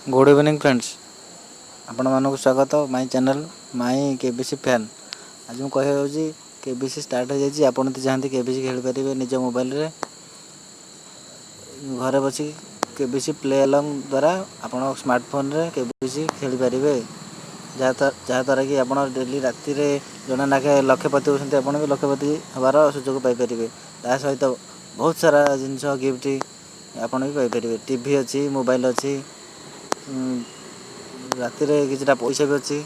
Good evening friends, आपण मानक स्वागत my channel my KBC fan. आज मैं कह केबीसी स्टार्ट हो जाए। आप चाहते केबीसी खेल पारे निज मोबाइल रे घरे बस केबीसी प्ले अलॉन्ग द्वारा आप स्मार्टफोन रे केबीसी खेल पारे, जहाँद्वारा कि आप डेली राति जड़े नाखे लक्षपति होती आप भी लक्षपति हबार सुजोग पाइपर। ता सहित बहुत सारा जिनस गिफ्ट आप भी पाइपर। टीवी अच्छी, मोबाइल अच्छी, राति कि पैसा भी अच्छी।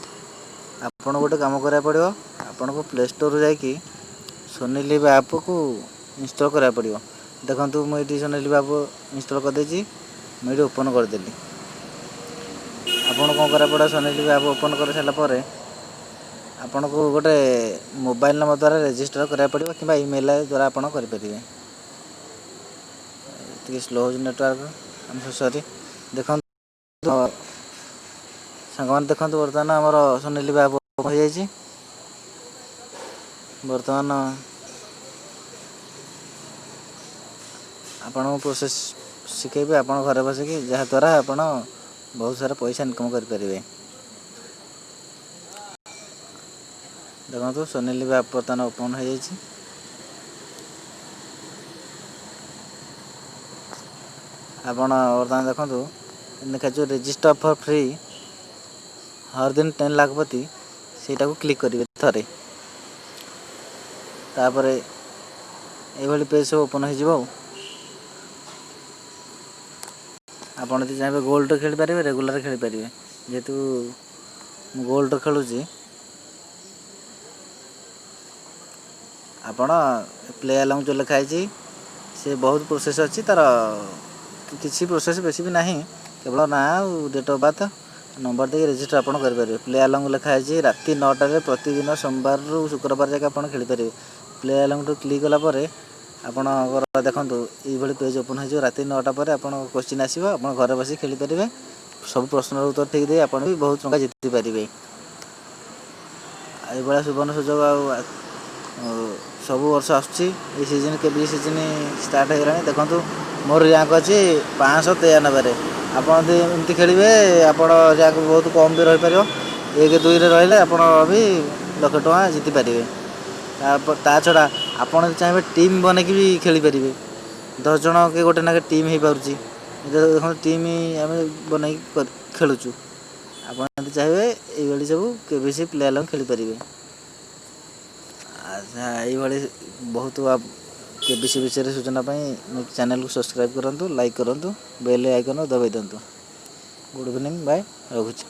आपन गोटे काम करा पड़ो, आपन को प्ले स्टोर जाकि सोनी लिव ऐप को इंस्टॉल करा पड़ो। देखो मुझे सोनी लिव ऐप इंस्टॉल करदे, मुझे ओपन करदेली। आपन कौन करा पड़ा, सोनी लिव ऐप ओपन कर सारापर आपन को गोटे मोबाइल नंबर द्वारा रजिस्टर करा पड़ो कि ईमेल द्वारा आप करें। स्लो हो network, I am so sorry. देखो सांग मैंने देखो बर्तमान आमर सोनी लिव ऐप हो जाए। बर्तमान आपण प्रोसेस शिखेबी आप घर बसिक, जहाँद्वारा आप बहुत सारा पैसा इनकम करें। देखो सोनी लिव ऐप बर्तमान ओपन हो जाए। आपण बर्तमान देखो देखा जो रजिस्टर फॉर फ्री हर दिन 10 लाखपति सेटा को क्लिक करेंगे थे। तापर ये पेज सब ओपन हो। आपड़ जो चाहिए गोल्ड खेल पारे, रेगुलर खेल पारे। जेहेतु गोल्ड खेलुची आपण प्ले अलॉन्ग जो लिखाई से बहुत प्रोसेस अच्छी। तार किसी प्रोसेस बेसी भी नहीं, केवल ना डेट ऑफ बर्थ नंबर दे रजिस्टर आप करेंगे। प्ले अलॉन्ग लिखाई राति 9 प्रतिदिन सोमवार रु शुक्रवार जाके आप खेल पारे। प्ले अलॉन्ग तो क्लिक कलापर आपणकर देखो ये पेज ओपन हो। राति 9टा पर आप क्वेश्चन आसो, आप घर बस खेल पारे। सब प्रश्न उत्तर ठीक दे आप भी बहुत टंका जीति पारे। ये सुवर्ण सुजोग सब वर्ष आसीजन के सीजन स्टार्ट हो गला। देखो मोर रैंक अच्छी 593। आपड़ एमती खेलेंगे आप रैंक बहुत कम भी रही पार। 1-2 रही आप भी लक्ष टଙ୍କା जीति पारे। ता छड़ा आपड़ चाहिए टीम बनई भी खेल पारे। 10 जन के गोटे ना टीम हो पार्टी। देखो टीम आम बनई खेलुचु। आप चाहिए ये सब केबीसी प्ले अलॉन्ग खेल पारे। अच्छा, ये बहुत आप केबीसी विषय सूचना पाई चैनल को सब्सक्राइब करूँ, लाइक करूँ, बेल आइकन दबाई दिंतु। Good evening, bye, रखुच्छी।